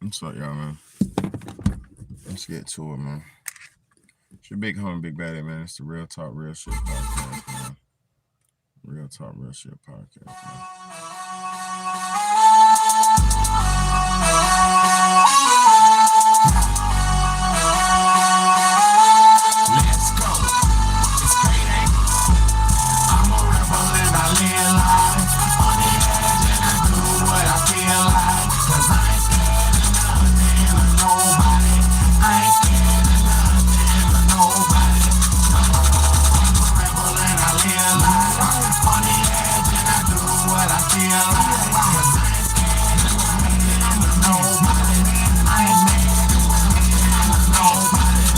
What's up, y'all, man? Let's get to it, man. It's your big homie, big baddie, man. It's the Real Talk, Real Shit podcast, man. Real Talk, Real Shit podcast, man. Let's go. It's payday. I'm a rebel and I live life on the edge and I do what I feel like. Cause I ain't scared of nothing or nobody. I ain't scared of nothing or nobody. No, I'm a rebel and I live life on the edge and I do what I feel like. Cause I ain't scared of nothing or nobody. I ain't mad at nobody.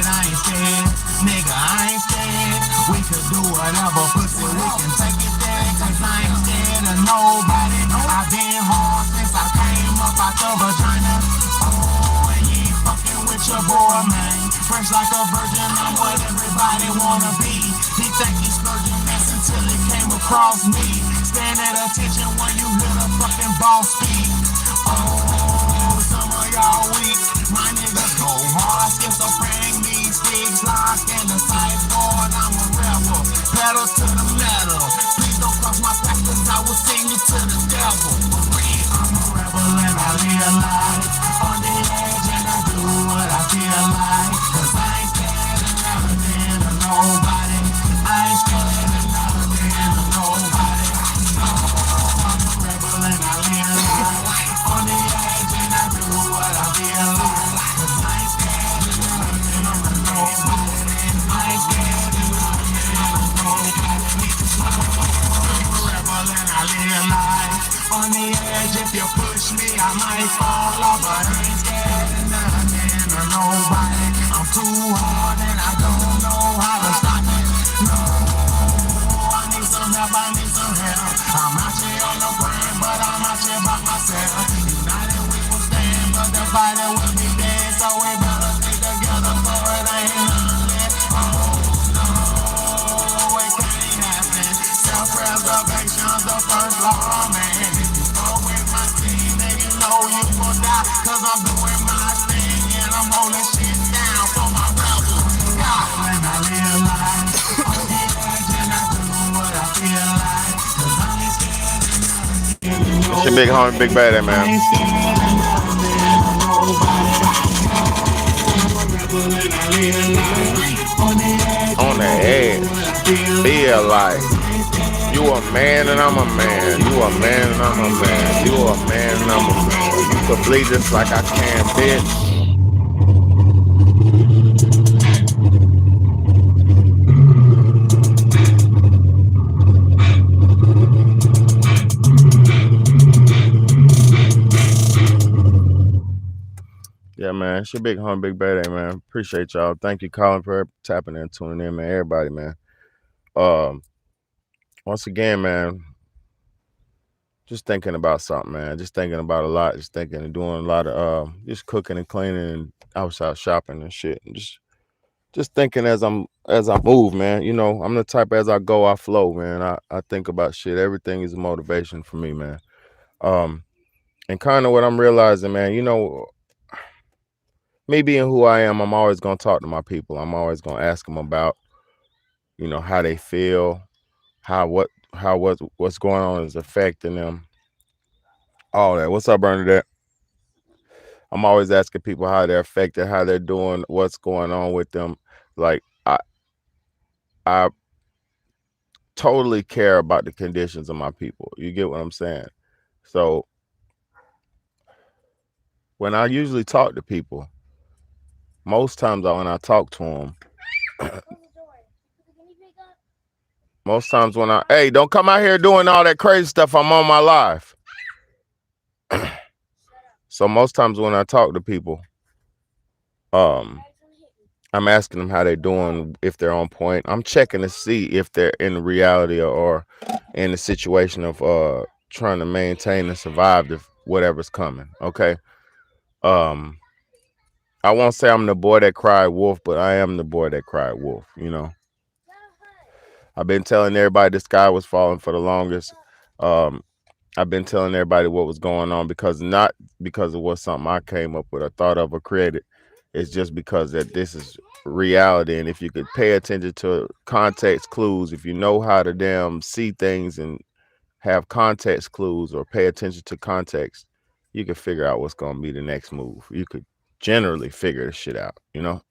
I ain't scared, nigga, I ain't scared. We could do whatever, pussy, we can take it there. Cause I ain't scared of nobody. I've been hard since I came up out the vagina. Oh, and you ain't fucking with your boy, man. Fresh like a virgin, I'm what everybody wanna be. He think he's splurging mess until it came across me. Stand at attention when you hear the fucking boss speak. Oh, some of y'all weak. My niggas go hard, schizophrenic, me sticks locked in the sideboard. I'm a rebel, pedal to the metal. Please don't cross my path, cause I will send you to the devil. I'm a rebel and I live life on the edge and I do what I feel like. Cause I ain't scared of nothing or nobody. I ain't scared of nothing or nobody. No, I'm a rebel and I live life on the edge and I do what I feel like. Cause I ain't scared of nothing or nobody. I ain't scared of nothing or nobody. I'm a rebel and I live life on the edge. If you push me, I might fall off, but I ain't scared of nothing or nobody. I'm too hard and I don't know how to stop it. No, I need some help, I need some help. I'm out here on the grind, but I'm out here by myself. United we will stand, but the fighter will be dead. So we better stick together so it ain't nothing. Oh no, it can't happen. Self-preservation's the first law, man. If you go with my team, then you know you will die. Cause I'm doing my thing and I'm holding shit down for my rebels. God, when I live life on the edge and I do what I feel like. Cause I ain't scared of nothing. It's your big homie, big baddie, I man. ain't scared of nothing or nobody. I'm a rebel and I live life on the edge On and the I do edge, what I feel feel like. like Cause I ain't scared you of a man and I'm a man. You a man and I'm a man. You a man and I'm a man. You could bleed just like I can, bitch. Yeah, man. It's your big homie, big baddie, man. Appreciate y'all. Thank you, Colin, for tapping in, tuning in, man. Everybody, man. Um, Once again, man, just thinking about something, man. Just thinking about a lot. Just thinking and doing a lot of just cooking and cleaning and outside shopping and shit. And just thinking as I move, man. You know, I'm the type as I go, I flow, man. I think about shit. Everything is a motivation for me, man. Um, and kind of what I'm realizing, man, you know, me being who I am, I'm always gonna talk to my people. I'm always gonna ask them about, you know, how they feel, what's going on is affecting them, all that. What's up, Bernadette? I'm always asking people how they're affected, how they're doing, what's going on with them. Like I totally care about the conditions of my people. You get what I'm saying? So when I usually talk to people, most times when I talk to them, most times when hey, don't come out here doing all that crazy stuff. I'm on my live. So most times when I talk to people, I'm asking them how they're doing, if they're on point. I'm checking to see if they're in reality or in the situation of trying to maintain and survive whatever's coming. Okay. I won't say I'm the boy that cried wolf, but I am the boy that cried wolf, you know. I've been telling everybody the sky was falling for the longest. I've been telling everybody what was going on because not because it was something I came up with or thought of or created. It's just because that this is reality, and if you could pay attention to context clues, if you know how to damn see things and have context clues or pay attention to context, you can figure out what's gonna be the next move. You could generally figure the shit out. You know,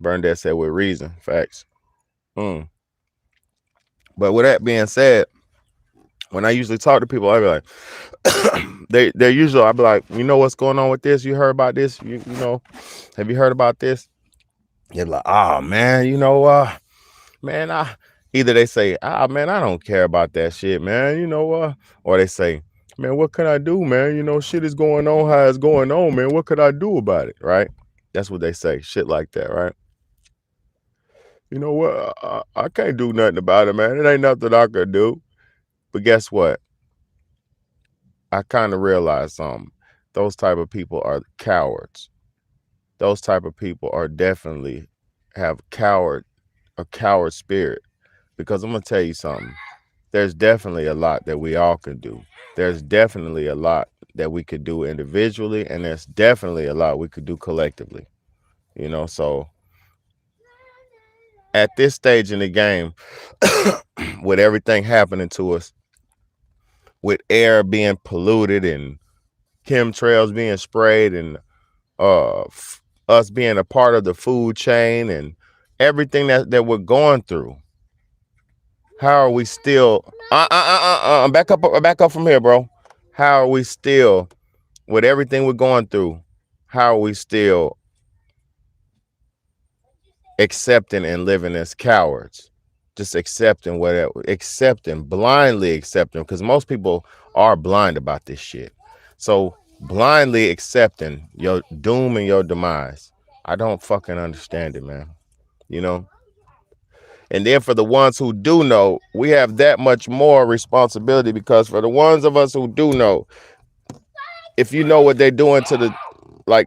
Bernadette said with reason, facts. Mm. But with that being said, when I usually talk to people, I be like, they're usually I be like, you know what's going on with this? You heard about this? You know, have you heard about this? You're like, oh man, man, I either they say, man, I don't care about that shit, man, or they say, man, what can I do, man? Shit is going on how it's going on, man. What could I do about it? Right? That's what they say, shit like that, right? You know what? I can't do nothing about it, man. It ain't nothing I could do. But guess what? I kind of realized something. Those type of people are cowards. Those type of people are definitely have a coward spirit. Because I'm gonna tell you something. There's definitely a lot that we all can do. There's definitely a lot that we could do individually, and there's definitely a lot we could do collectively. So at this stage in the game, with everything happening to us, with air being polluted and chemtrails being sprayed and us being a part of the food chain and everything that we're going through, how are we still back up from here, bro? How are we still with everything we're going through? How are we still accepting and living as cowards? Just accepting whatever, accepting, blindly accepting, because most people are blind about this shit. So blindly accepting your doom and your demise. I don't fucking understand it, man. You know? And then for the ones who do know, we have that much more responsibility because for the ones of us who do know, if you know what they're doing to the, like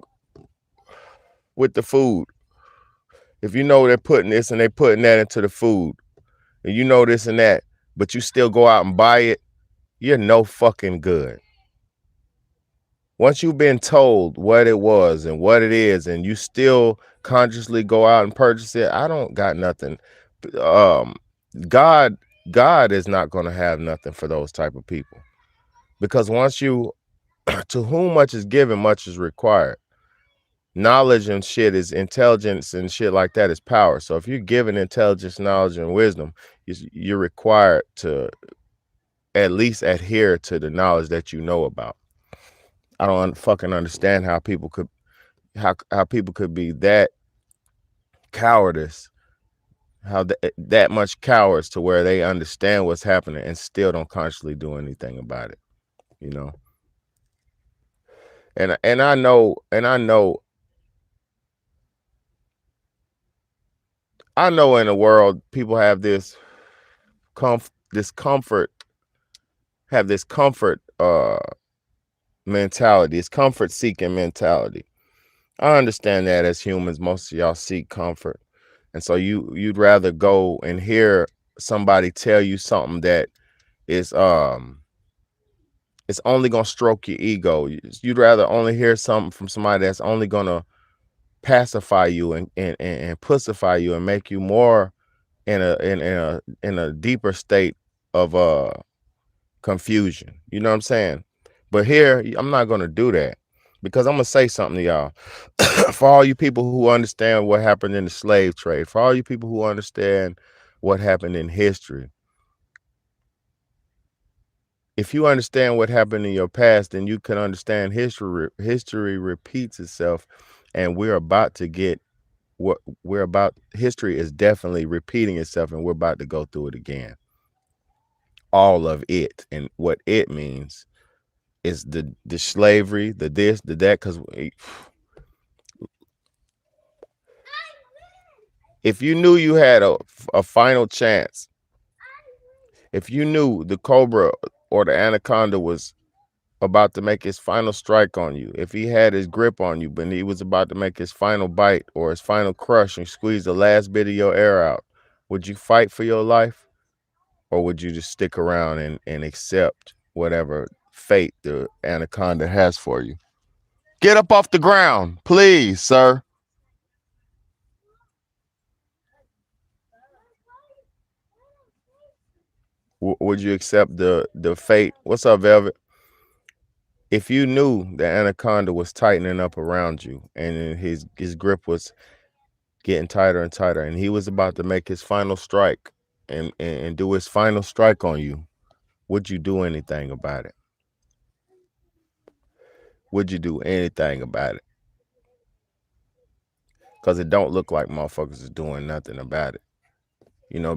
with the food, if you know they're putting this and they putting that into the food, and you know this and that, but you still go out and buy it, you're no fucking good. Once you've been told what it was and what it is, and you still consciously go out and purchase it, I don't got nothing. Um, God, God is not going to have nothing for those type of people because once you, to whom much is given, much is required. Knowledge and shit is intelligence and shit like that is power. So if you're given intelligence, knowledge, and wisdom, you're required to at least adhere to the knowledge that you know about. I don't fucking understand how people could how people could be that cowardice, how that much cowards to where they understand what's happening and still don't consciously do anything about it. You know, and I know in the world people have this this comfort have this comfort mentality, this comfort seeking mentality. I understand that as humans, most of y'all seek comfort. And so you'd rather go and hear somebody tell you something that is it's only gonna stroke your ego. You'd rather only hear something from somebody that's only gonna pacify you and pussify you and make you more in a deeper state of confusion. You know what I'm saying? But here, I'm not gonna do that because I'm gonna say something to y'all. For all you people who understand what happened in the slave trade, for all you people who understand what happened in history, if you understand what happened in your past, then you can understand history. History repeats itself, and we're about to get what we're about. History is definitely repeating itself, and we're about to go through it again. All of it, and what it means is the slavery, the this, the that. Because if you knew you had a final chance, if you knew the cobra or the anaconda was about to make his final strike on you, if he had his grip on you, but he was about to make his final bite or his final crush and squeeze the last bit of your air out, would you fight for your life or would you just stick around and accept whatever fate the anaconda has for you. Get up off the ground, please, sir. Would you accept the fate? What's up, Velvet? If you knew the anaconda was tightening up around you and his grip was getting tighter and tighter, and he was about to make his final strike and do his final strike on you, would you do anything about it? Would you do anything about it? Because it don't look like motherfuckers is doing nothing about it.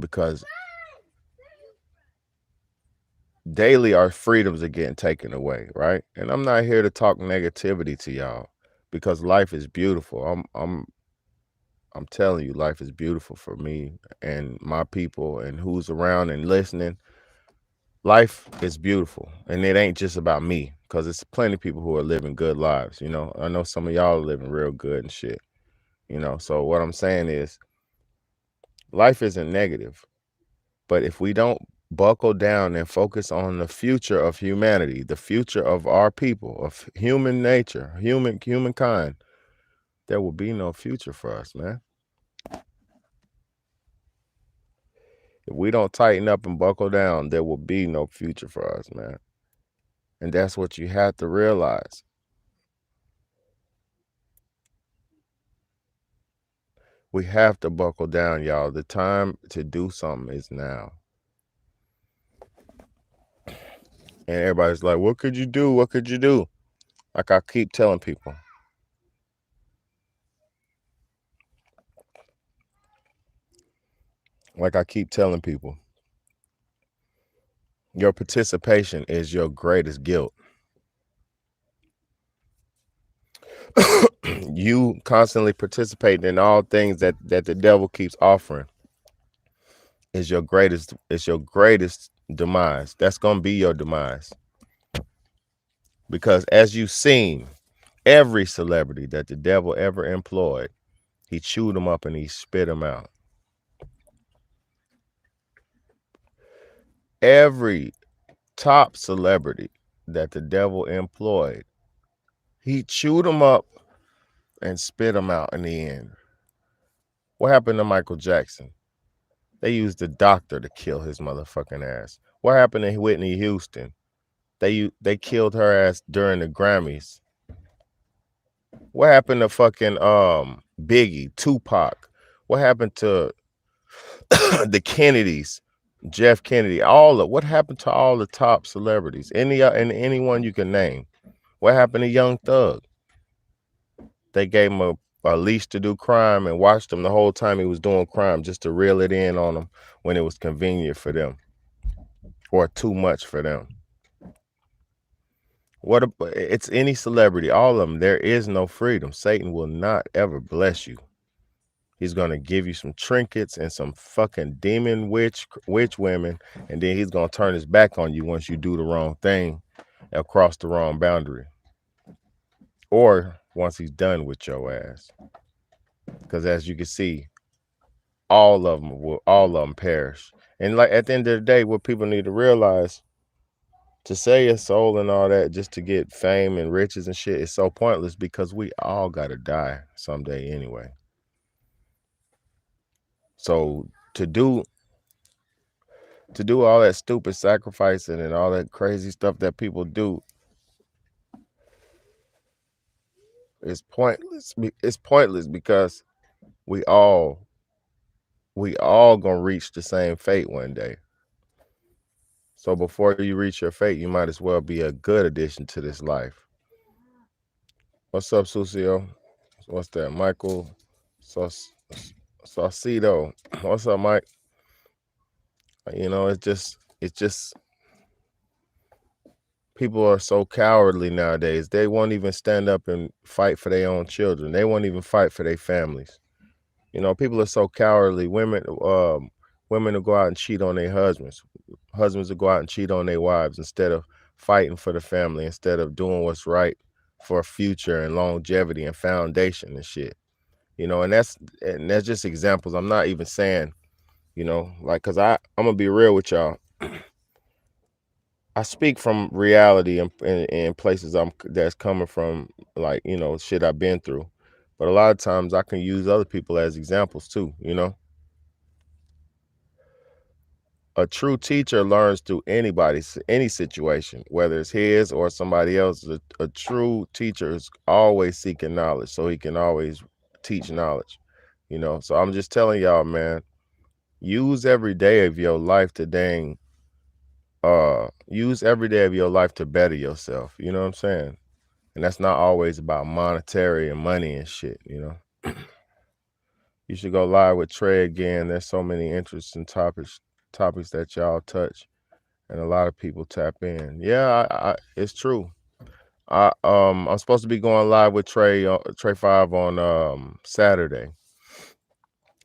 Because daily our freedoms are getting taken away, right? And I'm not here to talk negativity to y'all because life is beautiful. I'm telling you, life is beautiful for me and my people and who's around and listening. Life is beautiful, and it ain't just about me because it's plenty of people who are living good lives. I know some of y'all are living real good and shit. So what I'm saying is, life isn't negative, but if we don't buckle down and focus on the future of humanity, the future of our people, of human nature, humankind, there will be no future for us, man. If we don't tighten up and buckle down, there will be no future for us, man. And that's what you have to realize. We have to buckle down, y'all. The time to do something is now. And everybody's like, what could you do? What could you do? Like I keep telling people. Like I keep telling people, your participation is your greatest guilt. You constantly participating in all things that the devil keeps offering is your greatest demise. That's gonna be your demise. Because as you've seen, every celebrity that the devil ever employed, he chewed them up and he spit them out. Every top celebrity that the devil employed, he chewed them up and spit them out in the end. What happened to Michael Jackson? They used a doctor to kill his motherfucking ass. What happened to Whitney Houston? They killed her ass during the Grammys. What happened to fucking Biggie, Tupac? What happened to the Kennedys, Jeff Kennedy? What happened to all the top celebrities? Anyone you can name. What happened to Young Thug? They gave him a leash to do crime and watched him the whole time he was doing crime just to reel it in on him when it was convenient for them or too much for them. It's any celebrity, all of them. There is no freedom. Satan will not ever bless you. He's gonna give you some trinkets and some fucking demon witch women, and then he's gonna turn his back on you once you do the wrong thing, across the wrong boundary, or once he's done with your ass. Because as you can see, all of them perish. And like at the end of the day, what people need to realize, to sell your soul and all that just to get fame and riches and shit is so pointless because we all gotta die someday anyway. So to do all that stupid sacrificing and all that crazy stuff that people do is pointless. It's pointless because we all gonna reach the same fate one day. So before you reach your fate, you might as well be a good addition to this life. What's up, Sucio? What's that, Michael? Saucedo. What's up, Mike? It's just people are so cowardly nowadays. They won't even stand up and fight for their own children. They won't even fight for their families. People are so cowardly. Women will go out and cheat on their husbands. Husbands will go out and cheat on their wives instead of fighting for the family, instead of doing what's right for a future and longevity and foundation and shit. And that's just examples. I'm not even saying, like, cause I'm gonna be real with y'all. I speak from reality in places that's coming from, like, shit I've been through. But a lot of times I can use other people as examples too. A true teacher learns through any situation, whether it's his or somebody else's. A true teacher is always seeking knowledge, so he can always teach knowledge. So I'm just telling y'all, man, use every day of your life to use every day of your life to better yourself. You know what I'm saying? And that's not always about monetary and money and shit. You should go live with Trey again. There's so many interesting topics that y'all touch, and a lot of people tap in. Yeah, it's true. I'm supposed to be going live with Trey 5 on Saturday.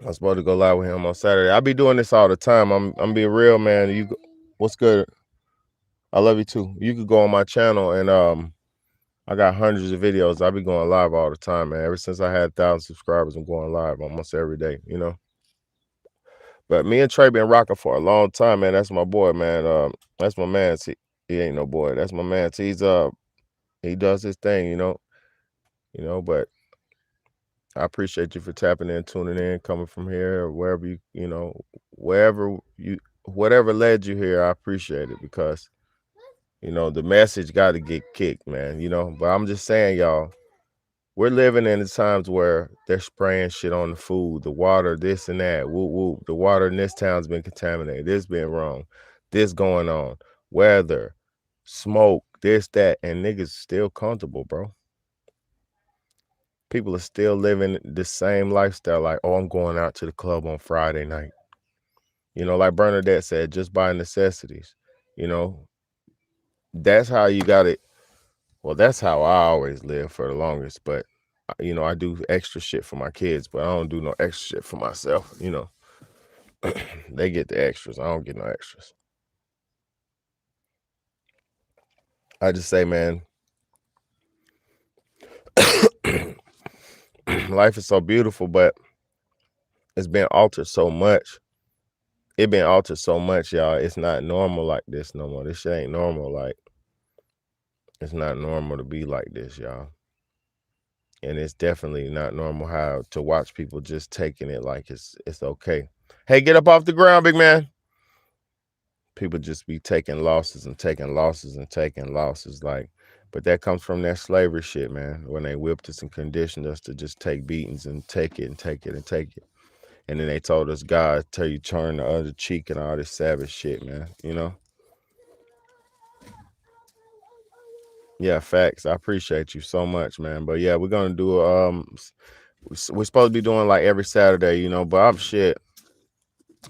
I'm supposed to go live with him on Saturday. I be doing this all the time. I'm being real, man. What's good? I love you too. You could go on my channel and I got hundreds of videos. I be going live all the time, man. Ever since I had 1,000 subscribers, I'm going live almost every day. But me and Trey been rocking for a long time, man. That's my boy, man. That's my man. He ain't no boy. That's my man. He does his thing. But I appreciate you for tapping in, tuning in, coming from here, or wherever wherever whatever led you here. I appreciate it because the message got to get kicked, man. But I'm just saying, y'all, we're living in the times where they're spraying shit on the food, the water, this and that. Whoop whoop. The water in this town's been contaminated. This been wrong. This going on. Weather, smoke, this, that, and niggas still comfortable, bro. People are still living the same lifestyle. Like, oh, I'm going out to the club on Friday night. Like Bernadette said, just buy necessities. You know, that's how you got it. Well, that's how I always live for the longest. But I do extra shit for my kids, but I don't do no extra shit for myself. They get the extras. I don't get no extras. I just say, man, life is so beautiful, but it's been altered so much. It been altered so much, y'all. It's not normal like this no more. This shit ain't normal. Like, it's not normal to be like this, y'all. And it's definitely not normal how to watch people just taking it like it's okay. Hey, get up off the ground, big man. People just be taking losses and taking losses and taking losses. Like, but that comes from that slavery shit, man. When they whipped us and conditioned us to just take beatings and take it and take it and take it. And then they told us, God, tell you turn the other cheek and all this savage shit, man. Yeah, facts. I appreciate you so much, man. But yeah, we're gonna do we're supposed to be doing like every Saturday, but I'm shit.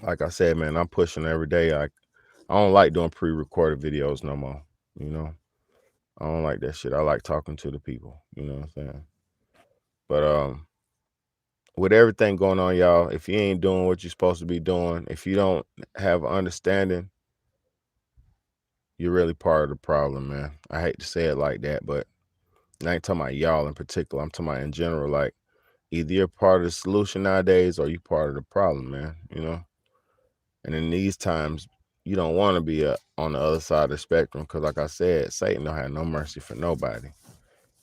Like I said, man, I'm pushing every day. I don't like doing pre-recorded videos no more. You know, I don't like that shit. I like talking to the people. You know what I'm saying? But with everything going on, y'all, if you ain't doing what you're supposed to be doing, if you don't have understanding, you're really part of the problem, man. I hate to say it like that, but I ain't talking about y'all in particular. I'm talking about in general. Like, either you're part of the solution nowadays or you part of the problem, man. And in these times, you don't want to be on the other side of the spectrum because, like I said, Satan don't have no mercy for nobody.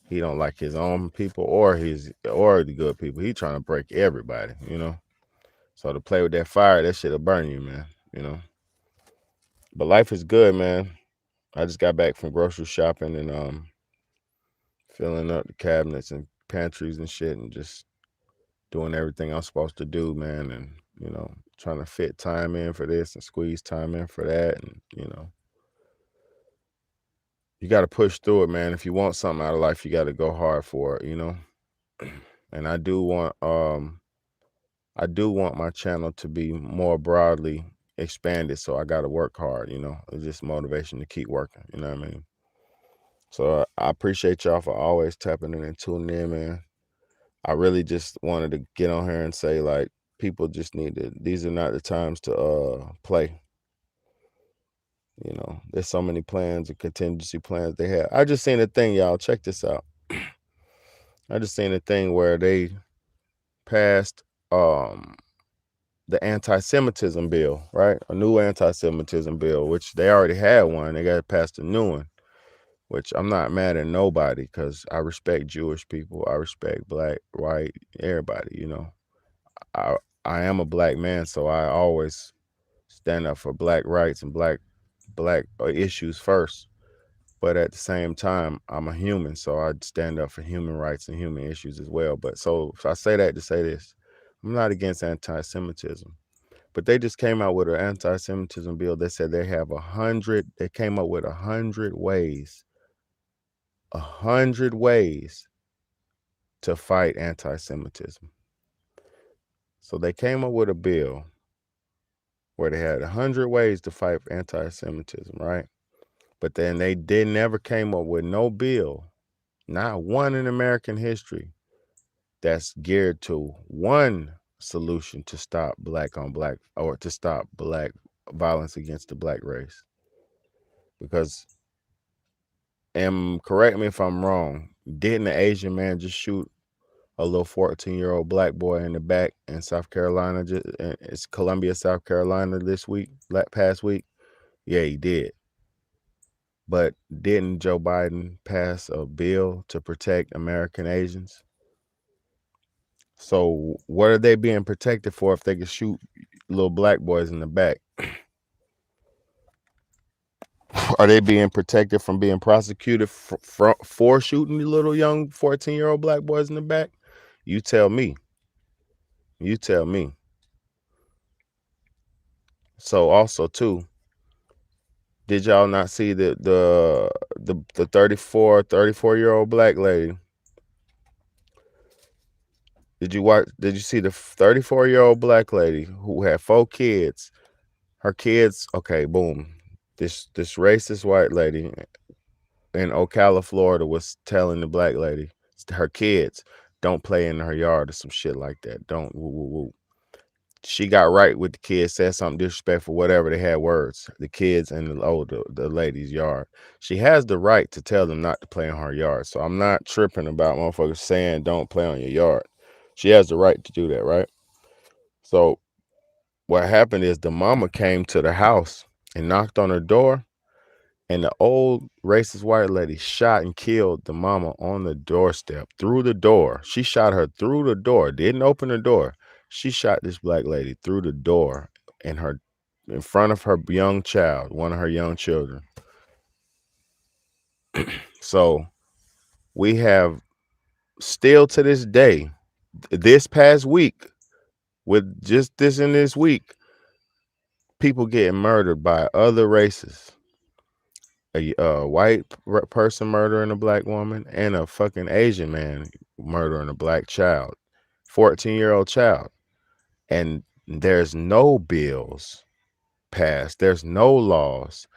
He don't like his own people or the good people. He trying to break everybody. So to play with that fire, that shit'll burn you, man. But life is good, man. I just got back from grocery shopping and filling up the cabinets and pantries and shit and just doing everything I'm supposed to do, man. And, trying to fit time in for this and squeeze time in for that. And, you got to push through it, man. If you want something out of life, you got to go hard for it. And I do want my channel to be more broadly expanded. So I got to work hard. It's just motivation to keep working. You know what I mean? So I appreciate y'all for always tapping in and tuning in, man. I really just wanted to get on here and say, like, people just these are not the times to play. There's so many plans and contingency plans they have. I just seen a thing, y'all. Check this out. I just seen a thing where they passed the anti-Semitism bill, right? A new anti-Semitism bill, which they already had one. They got passed a new one, which I'm not mad at nobody because I respect Jewish people. I respect black, white, everybody. I I am a black man, so I always stand up for black rights and black issues first. But at the same time, I'm a human, so I stand up for human rights and human issues as well. But so I say that to say this: I'm not against anti-Semitism. But they just came out with an anti-Semitism bill that said they have 100. They came up with 100 ways to fight anti-Semitism. So they came up with a bill where they had 100 ways to fight anti-Semitism, right? But then they did never came up with no bill, not one in American history, that's geared to one solution to stop black on black or to stop black violence against the black race. Because, and correct me if I'm wrong, didn't an Asian man just shoot a little 14-year-old black boy in the back in South Carolina? It's Columbia, South Carolina this week, past week. Yeah, he did. But didn't Joe Biden pass a bill to protect American Asians? So what are they being protected for if they can shoot little black boys in the back? Are they being protected from being prosecuted for shooting the little young 14-year-old black boys in the back? You tell me. You tell me. So also too, did y'all not see the 34-year-old black lady? Did you see the 34-year-old black lady who had 4 kids? Her kids, okay, boom. This racist white lady in Ocala, Florida was telling the black lady, her kids, don't play in her yard or some shit like that. Don't woo woo woo. She got right with the kids, said something disrespectful, whatever. They had words, the kids and the lady's yard. She has the right to tell them not to play in her yard. So I'm not tripping about motherfuckers saying don't play on your yard. She has the right to do that, right? So what happened is the mama came to the house and knocked on her door, and the old racist white lady shot and killed the mama on the doorstep, through the door. She shot her through the door, didn't open the door. She shot this black lady through the door in front of her young child, one of her young children. So we have still to this day, this past week, with just this in this week, people getting murdered by other races. A white person murdering a black woman, and a fucking Asian man murdering a black child, 14-year-old child. And there's no bills passed. There's no laws.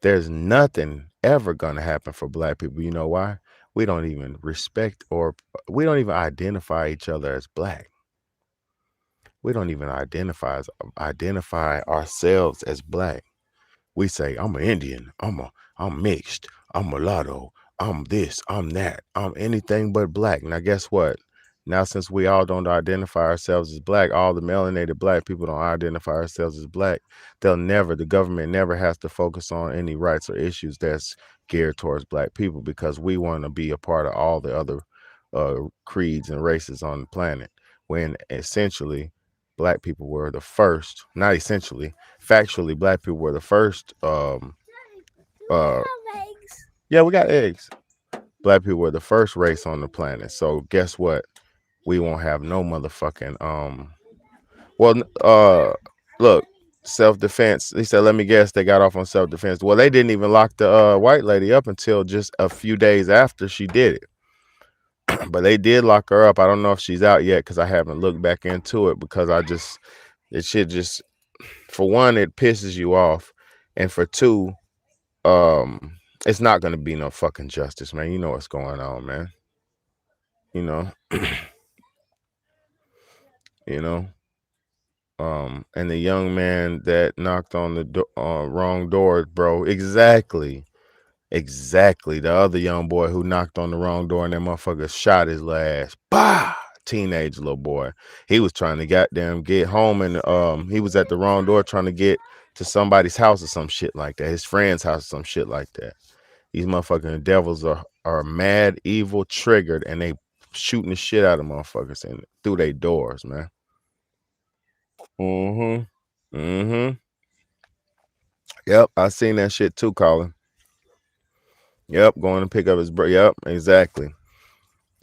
There's nothing ever going to happen for black people. You know why? We don't even respect, or we don't even identify each other as black. We don't even identify ourselves as black. We say, I'm an Indian, I'm mixed, I'm mulatto, I'm this, I'm that, I'm anything but black. Now guess what? Now since we all don't identify ourselves as black, all the melanated black people don't identify ourselves as black, the government never has to focus on any rights or issues that's geared towards black people, because we want to be a part of all the other creeds and races on the planet, when essentially black people were the first, not essentially, factually, black people were the first. Yeah, we got eggs. Black people were the first race on the planet. So guess what? We won't have no motherfucking Well, look, self defense. He said, "Let me guess, they got off on self defense." Well, they didn't even lock the white lady up until just a few days after she did it. But they did lock her up. I don't know if she's out yet because I haven't looked back into it, because it should just, for one, it pisses you off, and for two, it's not gonna be no fucking justice, man. You know what's going on, man. You know, you know. And the young man that knocked on the wrong door, bro. Exactly. The other young boy who knocked on the wrong door, and that motherfucker shot his last. Bah! teenage little boy. He was trying to goddamn get home, and he was at the wrong door trying to get to somebody's house or some shit like that, his friend's house or some shit like that. These motherfucking devils are mad, evil, triggered, and they shooting the shit out of motherfuckers and through their doors, man. Mm-hmm. Mm-hmm. Yep, I seen that shit too, Colin. Yep, going to pick up his bro. Yep, exactly.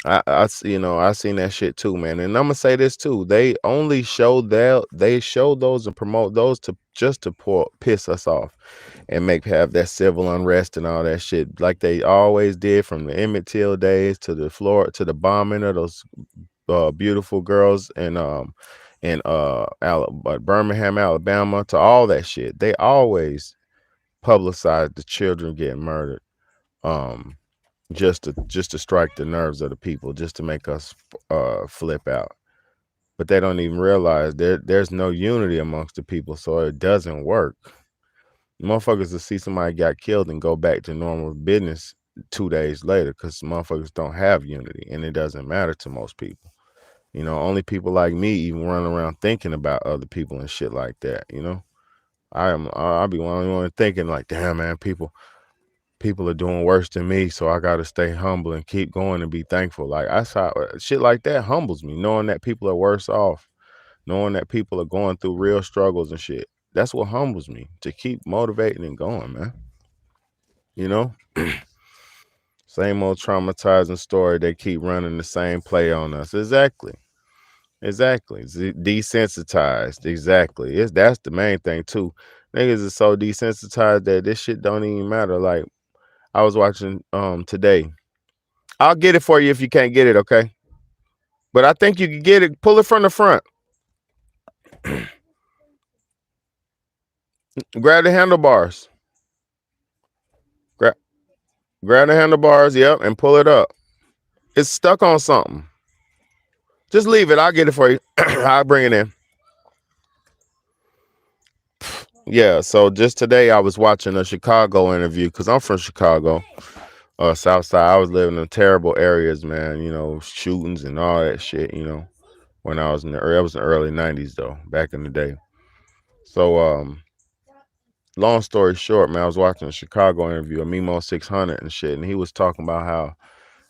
I seen that shit too, man. And I'm gonna say this too. They only show that they show those and promote those to just to piss us off and make have that civil unrest and all that shit, like they always did from the Emmett Till days to the floor to the bombing of those beautiful girls in Birmingham, Alabama, to all that shit. They always publicize the children getting murdered. Um, just to strike the nerves of the people, just to make us flip out. But they don't even realize there's no unity amongst the people, so it doesn't work. Motherfuckers will see somebody got killed and go back to normal business 2 days later because motherfuckers don't have unity, and it doesn't matter to most people. Only people like me even run around thinking about other people and shit like that. I'll be one thinking like, damn man, people are doing worse than me, so I got to stay humble and keep going and be thankful. Like I saw shit like that humbles me, knowing that people are worse off, knowing that people are going through real struggles and shit. That's what humbles me, to keep motivating and going, man. You know, same old traumatizing story. They keep running the same play on us. Exactly. Exactly. Desensitized. Exactly. That's the main thing too. Niggas is so desensitized that this shit don't even matter. Like I was watching today. I'll get it for you if you can't get it, okay? But I think you can get it. Pull it from the front. Grab the handlebars. Grab, grab the handlebars, yep, and pull it up. It's stuck on something. Just leave it. I'll get it for you. I'll bring it in. Yeah, so just today I was watching a Chicago interview because I'm from Chicago, South Side. I was living in terrible areas, man. Shootings and all that shit. When I was in the early '90s though, back in the day. So long story short, man, I was watching a Chicago interview of Mimo 600 and shit, and he was talking about how,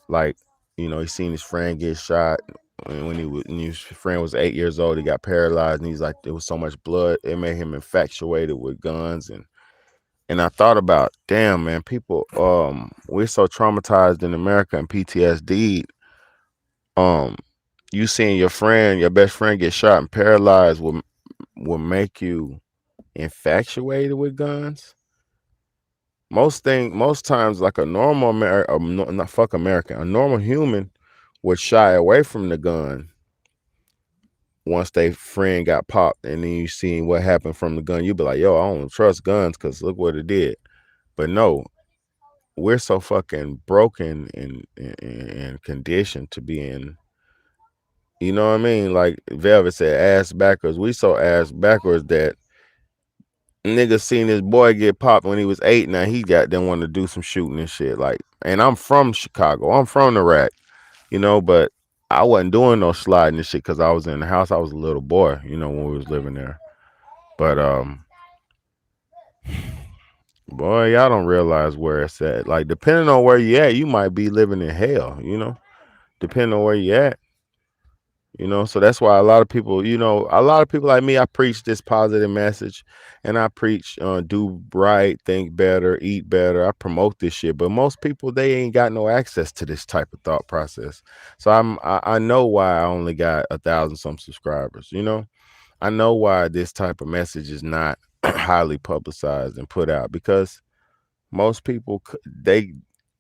like, he seen his friend get shot when his friend was 8 years old. He got paralyzed, and he's like, there was so much blood, it made him infatuated with guns, and I thought about, damn, man, people, we're so traumatized in America and PTSD. Um, you seeing your best friend get shot and paralyzed will make you infatuated with guns. Most times, like a normal not fuck American, a normal human would shy away from the gun once they friend got popped, and then you seen what happened from the gun. You be like, yo, I don't trust guns because look what it did. But no, we're so fucking broken and conditioned to be in. You know what I mean? Like Velvet said, ass backwards. We so ass backwards that nigga seen his boy get popped when he was 8. Now he got them want to do some shooting and shit. Like, and I'm from Chicago. I'm from the rack, but I wasn't doing no sliding and shit because I was in the house. I was a little boy, when we was living there. But boy, y'all don't realize where it's at. Like, depending on where you at, you might be living in hell, depending on where you at. So that's why a lot of people like me, I preach this positive message, and I preach do right, think better, eat better. I promote this shit, but most people, they ain't got no access to this type of thought process. So I know why I only got 1,000 some subscribers. I know why this type of message is not highly publicized and put out, because most people, they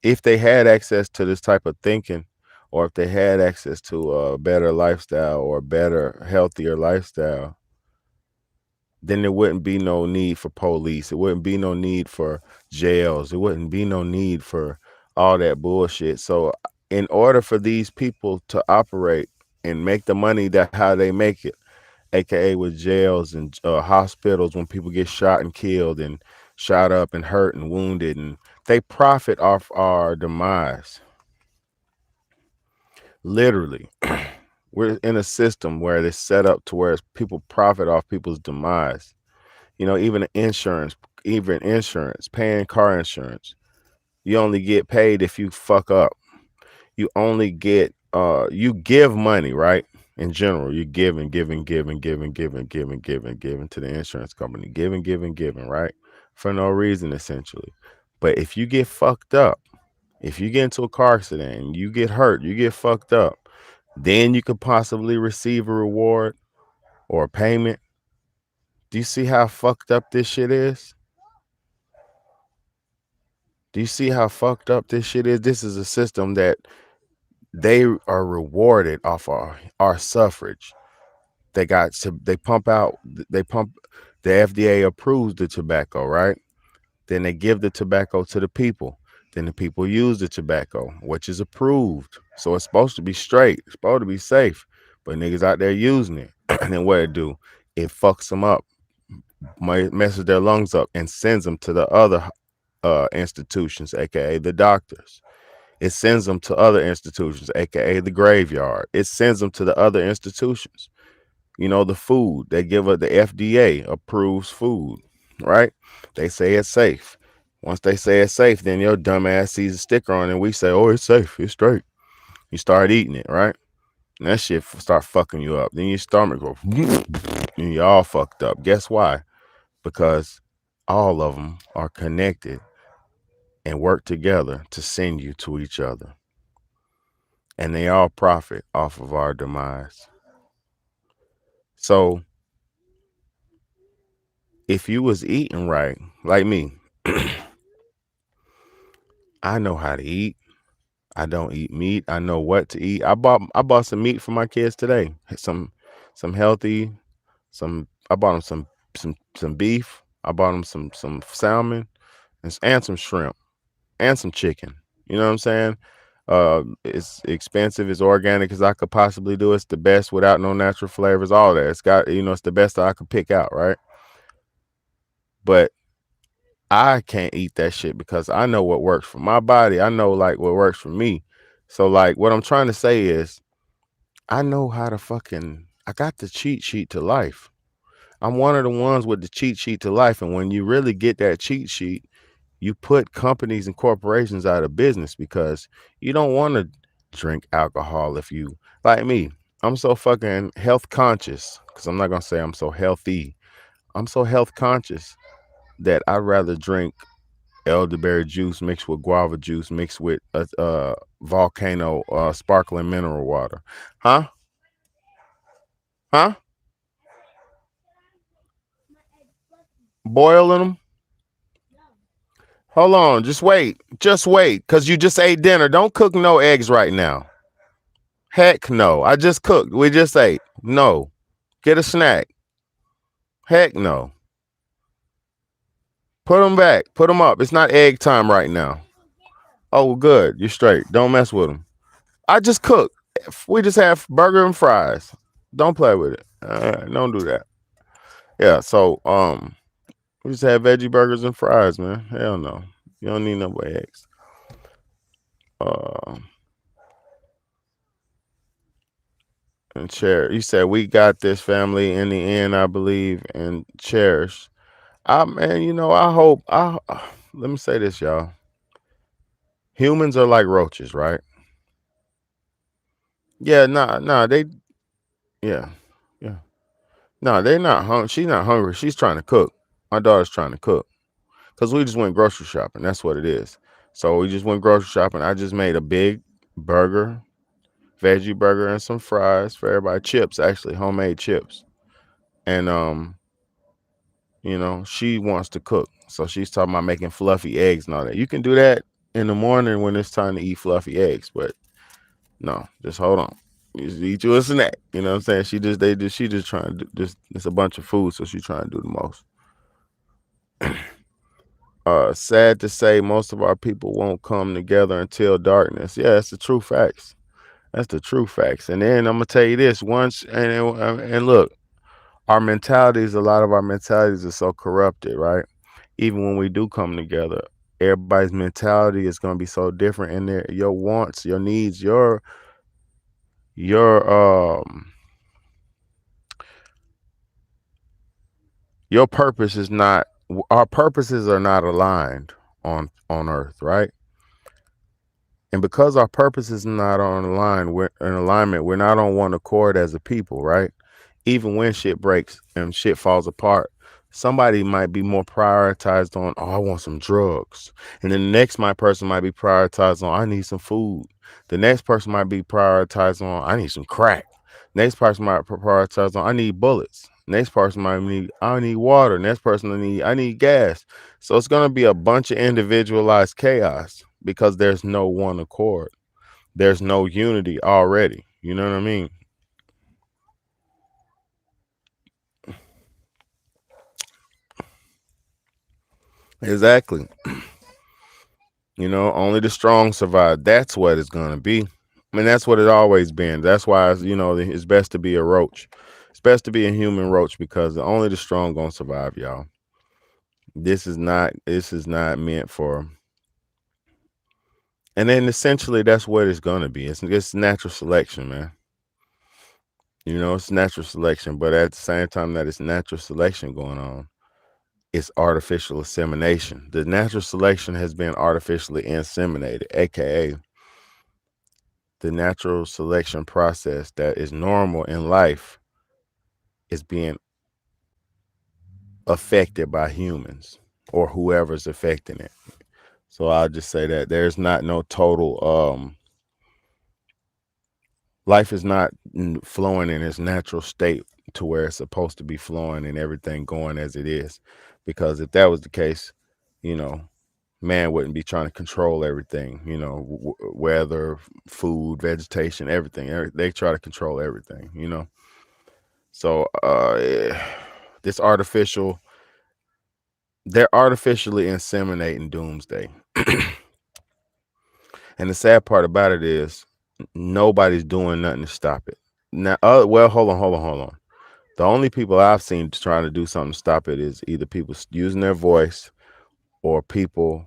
if they had access to this type of thinking, or if they had access to a better lifestyle or a better, healthier lifestyle, then there wouldn't be no need for police. It wouldn't be no need for jails. It wouldn't be no need for all that bullshit. So in order for these people to operate and make the money that how they make it, aka with jails and hospitals, when people get shot and killed and shot up and hurt and wounded, and they profit off our demise, literally. We're in a system where it's set up to where people profit off people's demise. Even insurance, paying car insurance. You only get paid if you fuck up. You only get you give money, right? In general, you giving to the insurance company, giving, right? For no reason, essentially. But if you get fucked up, if you get into a car accident and you get hurt, you get fucked up, then you could possibly receive a reward or a payment. Do you see how fucked up this shit is? Do you see how fucked up this shit is? This is a system that they are rewarded off our suffrage. They pump out they pump the FDA approves the tobacco, right? Then they give the tobacco to the people. Then the people use the tobacco, which is approved. So it's supposed to be straight. It's supposed to be safe. But niggas out there using it. And then what it do? It fucks them up, messes their lungs up, and sends them to the other institutions, aka the doctors. It sends them to other institutions, aka the graveyard. It sends them to the other institutions. The food they give us, the FDA approves food, right? They say it's safe. Once they say it's safe, then your dumb ass sees a sticker on it and we say, oh, it's safe, it's straight. You start eating it, right? And that shit start fucking you up. Then your stomach goes, and you're all fucked up. Guess why? Because all of them are connected and work together to send you to each other. And they all profit off of our demise. So if you was eating right, like me, I know how to eat. I don't eat meat. I know what to eat. I bought some meat for my kids today. Some healthy, I bought them some beef. I bought them some salmon and some shrimp and some chicken. You know what I'm saying? It's expensive, as organic as I could possibly do. It's the best without no natural flavors, all that. It's the best that I could pick out, right? But I can't eat that shit because I know what works for my body. I know like what works for me. So like what I'm trying to say is I know how to I got the cheat sheet to life. I'm one of the ones with the cheat sheet to life. And when you really get that cheat sheet, you put companies and corporations out of business because you don't want to drink alcohol if you like me. I'm so fucking health conscious because I'm not gonna say I'm so healthy. I'm so health conscious that I'd rather drink elderberry juice mixed with guava juice mixed with volcano sparkling mineral water. Huh? Huh? Boiling them? Hold on, just wait. Just wait, because you just ate dinner. Don't cook no eggs right now. Heck no. I just cooked. We just ate. No. Get a snack. Heck no. Put them back. Put them up. It's not egg time right now. Oh, good. You're straight. Don't mess with them. I just cooked. We just have burger and fries. Don't play with it. Don't do that. Yeah, so we just have veggie burgers and fries, man. Hell no. You don't need no eggs. Uh and cherish. You said we got this family in the end, I believe, and cherish. Man, I hope let me say this, y'all. Humans are like roaches, right? Yeah, they yeah. Yeah. No, they're not hungry. She's not hungry. She's trying to cook. My daughter's trying to cook. Cause we just went grocery shopping. That's what it is. So we just went grocery shopping. I just made a big burger, veggie burger, and some fries for everybody. Chips, actually, homemade chips. And she wants to cook. So she's talking about making fluffy eggs and all that. You can do that in the morning when it's time to eat fluffy eggs, but no, just hold on. You just eat you a snack. You know what I'm saying? She just trying to do just it's a bunch of food, so she's trying to do the most. Sad to say, most of our people won't come together until darkness. Yeah, that's the true facts. That's the true facts. And then I'm gonna tell you this once, and look, a lot of our mentalities are so corrupted, right? Even when we do come together, everybody's mentality is gonna be so different, and your wants, your needs, your your purpose is not, our purposes are not aligned on earth, right? And because our purpose is not on line, we're in alignment, we're not on one accord as a people, right? Even when shit breaks and shit falls apart, somebody might be more prioritized on, oh, I want some drugs. And then the next my person might be prioritized on, I need some food. The next person might be prioritized on, I need some crack. Next person might prioritize on, I need bullets. Next person might need, I need water. Next person I need gas. So it's gonna be a bunch of individualized chaos because there's no one accord. There's no unity already. You know what I mean? Exactly. You know, only the strong survive. That's what it's gonna be. I mean, that's what it always been. That's why it's, it's best to be a roach. It's best to be a human roach because only the strong gonna survive, y'all. This is not meant for. And then essentially, that's what it's gonna be. It's natural selection, man. It's natural selection, but at the same time that it's natural selection going on, it's artificial insemination. The natural selection has been artificially inseminated, aka the natural selection process that is normal in life is being affected by humans or whoever's affecting it. So I'll just say that there's not no total life is not flowing in its natural state to where it's supposed to be flowing and everything going as it is. Because if that was the case, you know, man wouldn't be trying to control everything, weather, food, vegetation, everything. They try to control everything. So this artificial, they're artificially inseminating doomsday. And the sad part about it is nobody's doing nothing to stop it. Now, well, hold on. The only people I've seen trying to do something to stop it is either people using their voice or people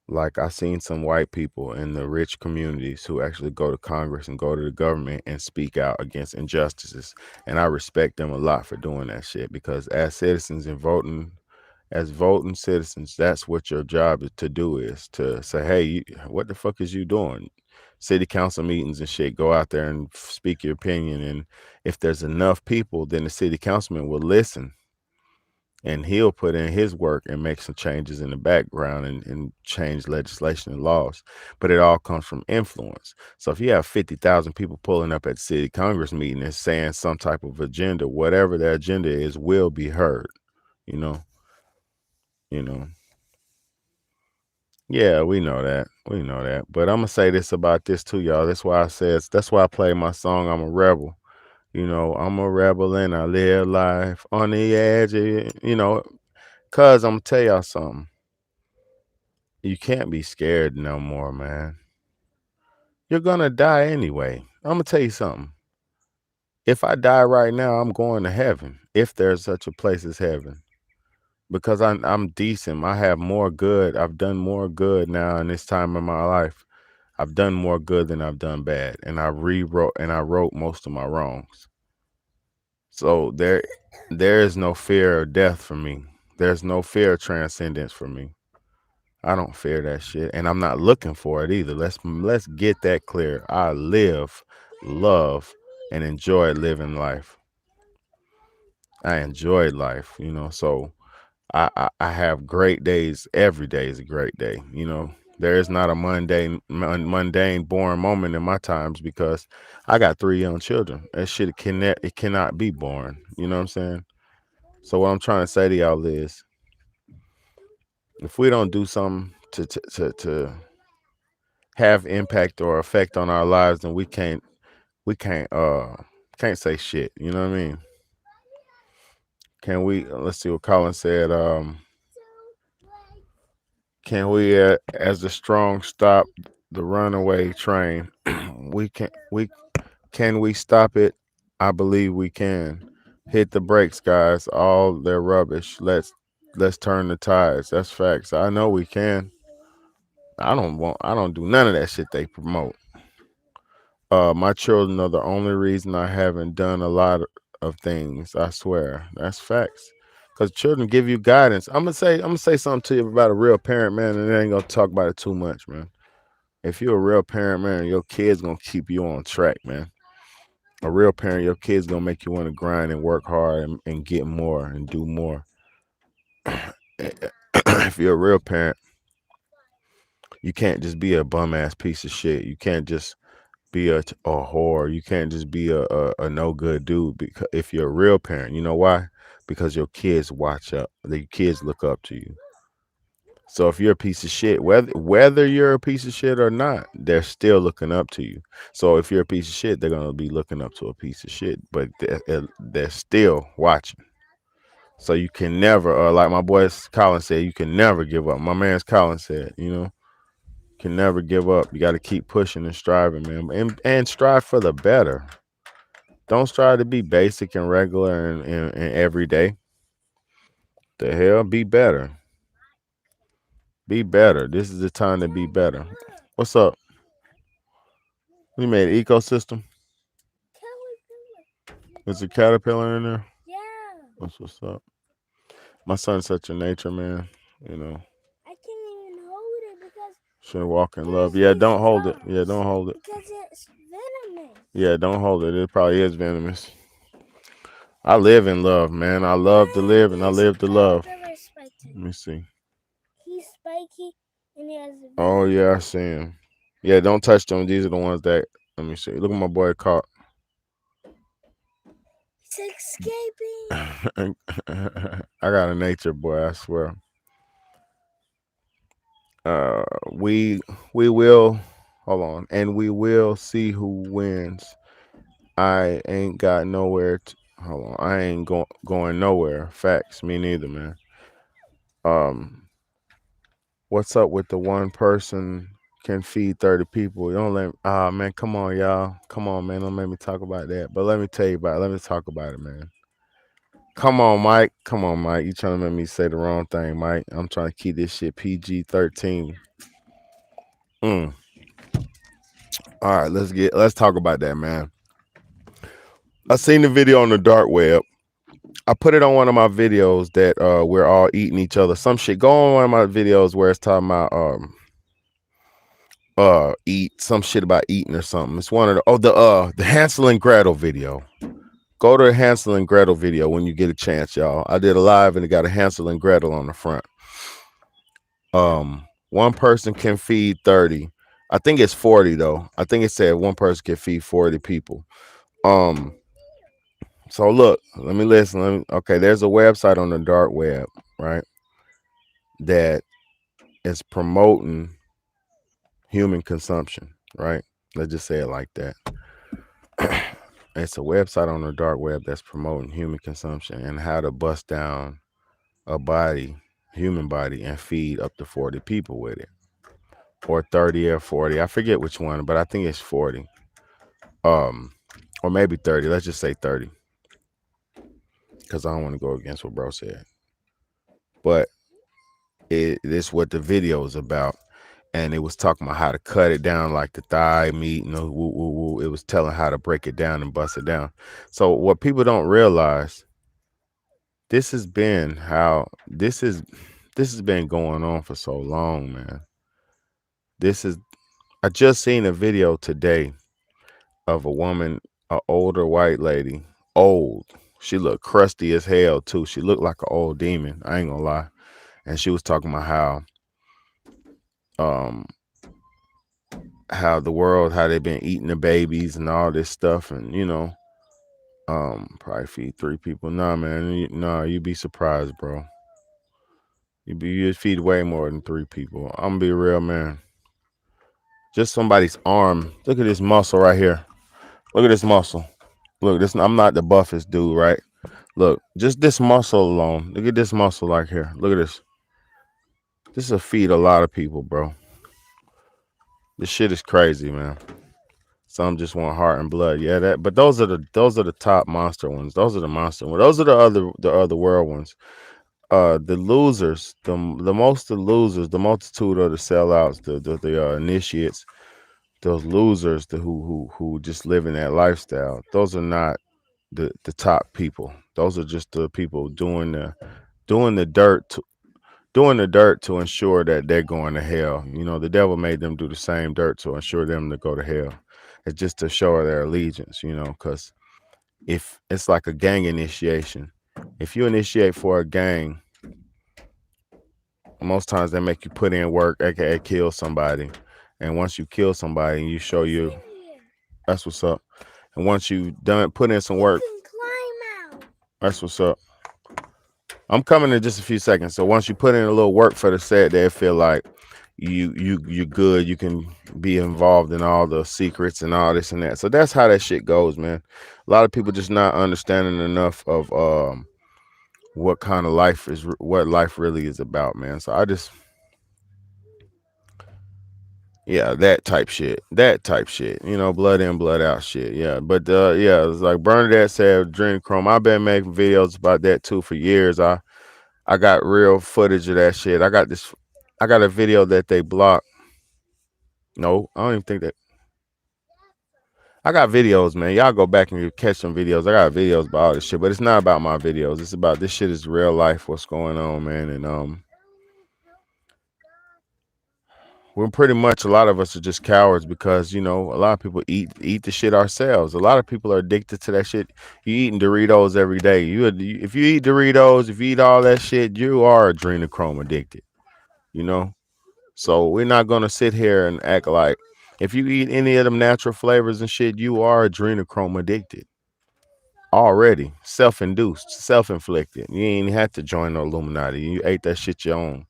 like I seen some white people in the rich communities who actually go to Congress and go to the government and speak out against injustices. And I respect them a lot for doing that shit because as citizens and voting citizens, that's what your job is to do is to say, hey, what the fuck is you doing? City council meetings and shit, go out there and speak your opinion. And if there's enough people, then the city councilman will listen and he'll put in his work and make some changes in the background and change legislation and laws. But it all comes from influence. So if you have 50,000 people pulling up at city congress meeting and saying some type of agenda, whatever the agenda is will be heard, you know, you know. Yeah, we know that. We know that. But I'm gonna say this about this too, y'all. That's why I play my song I'm a rebel. I'm a rebel and I live life on the edge cuz I'm gonna tell y'all something. You can't be scared no more, man. You're gonna die anyway. I'm gonna tell you something. If I die right now, I'm going to heaven. If there's such a place as heaven. Because I'm decent. I have more good. I've done more good now in this time of my life. I've done more good than I've done bad. And I wrote most of my wrongs. So there is no fear of death for me. There's no fear of transcendence for me. I don't fear that shit, and I'm not looking for it either. Let's get that clear. I live, love, and enjoy living life. I enjoy life, So I have great days. Every day is a great day. There is not a mundane, boring moment in my times because I got 3 young children. That shit it cannot be boring. You know what I'm saying? So what I'm trying to say to y'all is, if we don't do something to have impact or effect on our lives, then we can't say shit. You know what I mean? Can we? Let's see what Colin said. Can we, as the strong, stop the runaway train? We can we stop it? I believe we can. Hit the brakes, guys. All their rubbish. Let's turn the tides. That's facts. I know we can. I don't do none of that shit they promote. My children are the only reason I haven't done a lot of things. I swear, that's facts. Cause children give you guidance. I'm gonna say something to you about a real parent, man, and I ain't gonna talk about it too much, man. If you're a real parent, man, your kids gonna keep you on track, man. A real parent, your kids gonna make you want to grind and work hard and get more and do more. If you're a real parent, you can't just be a bum ass piece of shit. You can't just be a whore. You can't just be a no good dude. Because if you're a real parent, you know why? Because your kids watch up. The kids look up to you. So if you're a piece of shit, whether you're a piece of shit or not, they're still looking up to you. So if you're a piece of shit, they're gonna be looking up to a piece of shit, but they're still watching. So you can never, like my boy Colin said, you can never give up. My man's Colin said, can never give up. You got to keep pushing and striving, man, and strive for the better. Don't strive to be basic and regular and everyday. The hell, be better. Be better. This is the time to be better. What's up? You made an ecosystem. There's a caterpillar in there. That's what's up. My son's such a nature man. You know, should walk in love. Yeah, don't hold it. Yeah, don't hold it. Yeah, don't hold it. It probably is venomous. I live in love, man. I love to live and I live to love. Let me see. Oh yeah, I see him. Yeah, don't touch them. These are the ones that. Let me see. Look at my boy caught. I got a nature boy. I swear. Uh, we we will hold on, and we will see who wins. I ain't got nowhere. Hold on, I ain't going nowhere. Facts, me neither, man. Um, what's up with the one person can feed 30 people? Don't let man, come on, y'all. Come on, man. Don't make me talk about that. But let me tell you about it. Let me talk about it, man. Come on, Mike. Come on, Mike. You trying to make me say the wrong thing, Mike. I'm trying to keep this shit PG-13. Mm. All right, let's talk about that, man. I seen the video on the dark web. I put it on one of my videos that we're all eating each other. Some shit. Go on one of my videos where it's talking about eat some shit about eating or something. It's one of the Hansel and Gretel video. Go to the Hansel and Gretel video when you get a chance, y'all. I did a live and it got a Hansel and Gretel on the front. One person can feed 30. I think it's 40 though. I think it said one person can feed 40 people. Um so look, let me listen. Okay, there's a website on the dark web, right? That is promoting human consumption, right? Let's just say it like that. It's a website on the dark web that's promoting human consumption and how to bust down a body, human body, and feed up to 40 people with it. Or 30 or 40. I forget which one, but I think it's 40. Um, or maybe 30. Let's just say 30. Because I don't want to go against what bro said. But it's what the video is about. And it was talking about how to cut it down like the thigh meat and woo, woo, woo. It was telling how to break it down and bust it down. So what people don't realize, this has been how this has been going on for so long, man. This is I just seen a video today of a woman, an older white lady, old. She looked crusty as hell too. She looked like an old demon. I ain't gonna lie. And she was talking about um how the world, how they've been eating the babies and all this stuff, and probably feed 3 people. Nah, man, nah, you'd be surprised, bro. You'd feed way more than 3 people. I'm gonna be real, man. Just somebody's arm. Look at this muscle right here. Look at this muscle. Look, this. I'm not the buffest dude, right? Look, just this muscle alone. Look at this muscle right here. Look at this. This will feed a lot of people, bro. This shit is crazy, man. Some just want heart and blood. Yeah, that. But those are the top monster ones. Those are the monster ones. Those are the other world ones. The losers, the losers, the multitude of the sellouts, the initiates, those losers who just live in that lifestyle. Those are not the top people. Those are just the people doing the dirt to, doing the dirt to ensure that they're going to hell. You know, the devil made them do the same dirt to ensure them to go to hell. It's just to show their allegiance, you know, because if it's like a gang initiation, if you initiate for a gang, most times they make you put in work, aka kill somebody. And once you kill somebody and you show you that's what's up. And once you done put in some work, that's what's up. I'm coming in just a few seconds. So once you put in a little work for the set, they feel like you good. You can be involved in all the secrets and all this and that. So that's how that shit goes, man. A lot of people just not understanding enough of what kind of life is what life really is about, man. So I just yeah, that type shit. That type shit. You know, blood in, blood out shit. Yeah. But yeah, it's like Bernadette said, Chrome. I've been making videos about that too for years. I got real footage of that shit. I got a video that they blocked. No, I don't even think that I got videos, man. Y'all go back and you catch some videos. I got videos about all this shit, but it's not about my videos. It's about this shit is real life, what's going on, man. And we're pretty much a lot of us are just cowards because you know a lot of people eat the shit ourselves. A lot of people are addicted to that shit. You eating Doritos every day. If you eat Doritos, if you eat all that shit, you are adrenochrome addicted. You know, so we're not gonna sit here and act like if you eat any of them natural flavors and shit, you are adrenochrome addicted already, self-induced, self-inflicted. You ain't had to join the Illuminati. You ate that shit your own.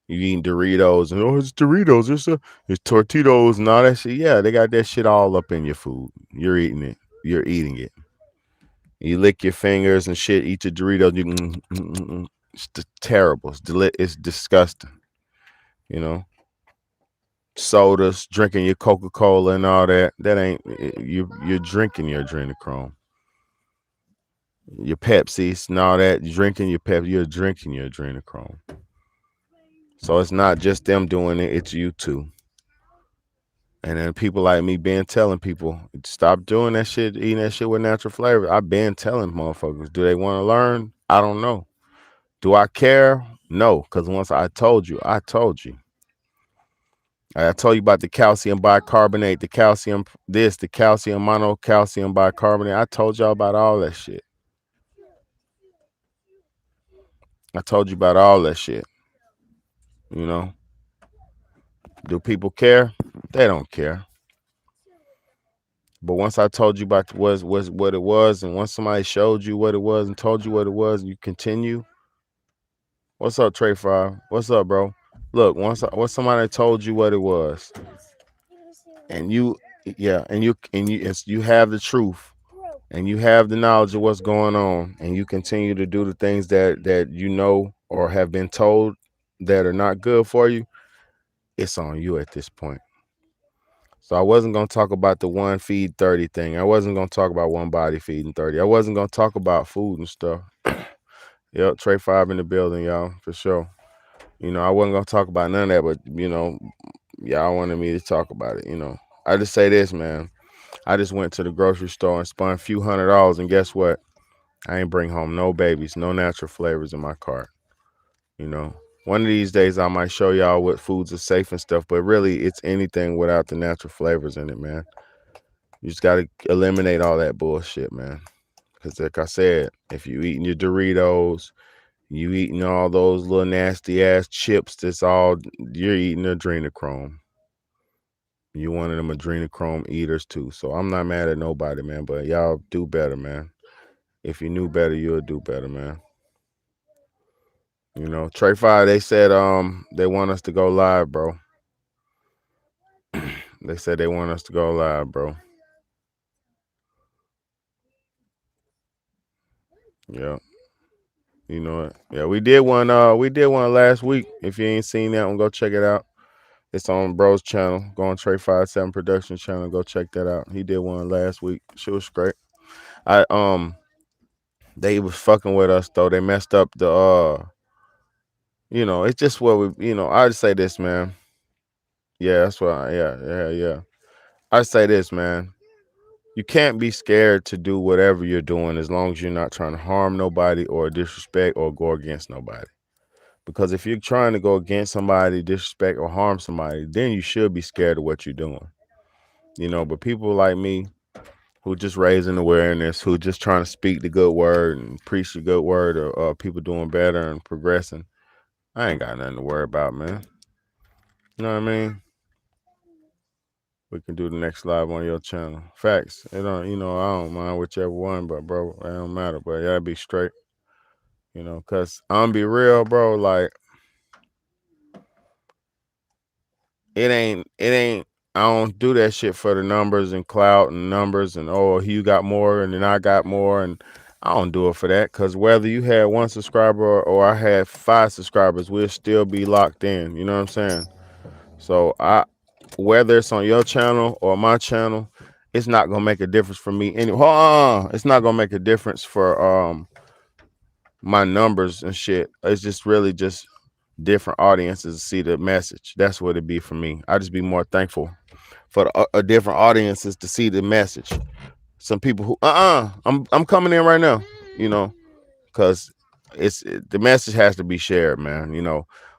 You eating Doritos and oh, it's Doritos, it's Tortitos and all that shit. Yeah, they got that shit all up in your food. You're eating it. You're eating it. You lick your fingers and shit. Eat your Doritos. It's terrible. It's disgusting. You know, sodas, drinking your Coca Cola and all that. That ain't you're drinking your adrenochrome, your Pepsis and all that. You're drinking your Pepsi. You're drinking your adrenochrome. So it's not just them doing it. It's you too. And then people like me been telling people, stop doing that shit, eating that shit with natural flavor. I've been telling motherfuckers, do they want to learn? I don't know. Do I care? No, because once I told you, I told you. I told you about the calcium bicarbonate, the calcium this, the calcium monocalcium bicarbonate. I told y'all about all that shit. I told you about all that shit. You know, do people care? They don't care. But once I told you about was what it was, and once somebody showed you what it was and told you what it was, you continue. What's up, Trey Five? What's up, bro? Look, once somebody told you what it was, and you, yeah, you have the truth, and you have the knowledge of what's going on, and you continue to do the things that you know or have been told that are not good for you. It's on you at this point. So I wasn't gonna talk about the one feed 30 thing. I wasn't gonna talk about one body feeding 30. I wasn't gonna talk about food and stuff. Yep, Trey Five in the building, y'all, for sure. You know, I wasn't gonna talk about none of that, but you know, y'all wanted me to talk about it. You know, I just say this, man. I just went to the grocery store and spent a few $100s, and guess what? I ain't bring home no babies, no natural flavors in my cart. You know, one of these days I might show y'all what foods are safe and stuff, but really, it's anything without the natural flavors in it, man. You just gotta eliminate all that bullshit, man. Because like I said, if you eating your Doritos, you eating all those little nasty ass chips, that's all you're eating adrenochrome. You one of them adrenochrome eaters too. So I'm not mad at nobody, man. But y'all do better, man. If you knew better, you'll do better, man. You know, Trey Five, they said they want us to go live, bro. They said they want us to go live, bro. Yeah. You know it. Yeah, we did one last week. If you ain't seen that one, go check it out. It's on Bro's channel. Go on Trey 57 Production channel. Go check that out. He did one last week. She was great. I they was fucking with us though. They messed up the you know, it's just what we I just say this, man. Yeah, that's why yeah. I say this, man. You can't be scared to do whatever you're doing as long as you're not trying to harm nobody or disrespect or go against nobody. Because if you're trying to go against somebody, disrespect or harm somebody, then you should be scared of what you're doing. But people like me who just raising awareness, who just trying to speak the good word and preach the good word of people doing better and progressing, I ain't got nothing to worry about, man. You know what I mean? We can do the next live on your channel. Facts. It don't, I don't mind whichever one, but bro, it don't matter. But yeah, be straight. Cause I'm be real, bro. Like it ain't. I don't do that shit for the numbers and clout and numbers and you got more and then I got more and I don't do it for that. Cause whether you had one subscriber or I had 5 subscribers, we'll still be locked in. You know what I'm saying? So whether it's on your channel or my channel, it's not gonna make a difference for me. It's not gonna make a difference for my numbers and shit. It's just really just different audiences to see the message. That's what it'd be for me. I just be more thankful for the different audiences to see the message. Some people who I'm coming in right now, you know, because the message has to be shared, man.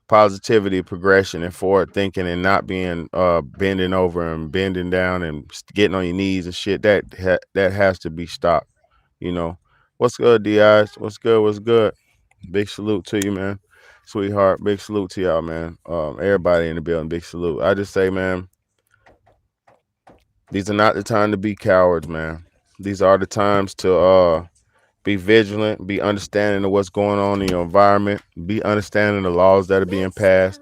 Positivity, progression, and forward thinking, and not being bending over and bending down and getting on your knees and shit. That has to be stopped. You know, what's good, Di? What's good? What's good? Big salute to you, man. Sweetheart, big salute to y'all, man. Everybody in the building, big salute. I just say, man, these are not the time to be cowards, man. These are the times to be vigilant, be understanding of what's going on in your environment, be understanding the laws that are being passed,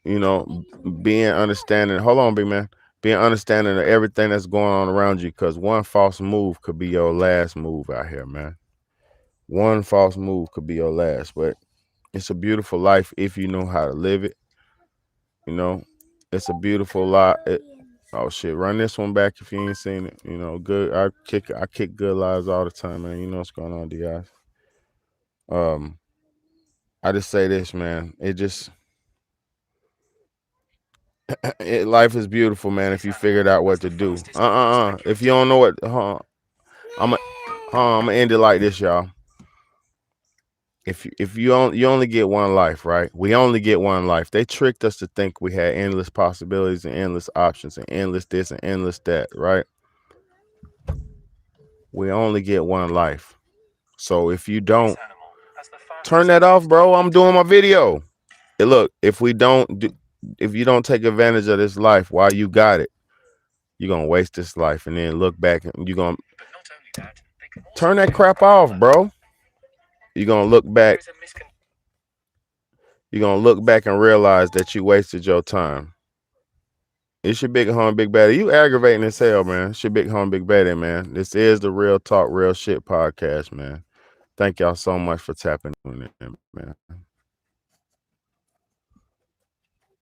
being understanding. Hold on, big man. Being understanding of everything that's going on around you, because one false move could be your last move out here, man. One false move could be your last, but it's a beautiful life if you know how to live it. You know, it's a beautiful lot. Oh shit, run this one back if you ain't seen it. Good. I kick good lives all the time, man. You know what's going on, Di. Um, I just say this, man. Life is beautiful, man. If you figured out what to do. If you don't know what, I'm gonna end it like this, y'all. If you only get one life, right? We only get one life. They tricked us to think we had endless possibilities and endless options and endless this and endless that, right? We only get one life. So if you don't turn that off, bro, I'm doing my video. Look, if you don't take advantage of this life while you got it, you're gonna waste this life and then look back and you're gonna turn that crap off, bro. You're gonna look back. You're gonna look back and realize that you wasted your time. It's your big home, big baddie. You aggravating as hell, man. It's your big home, big baddie, man. This is the Real Talk, Real Shit podcast, man. Thank y'all so much for tapping in, man.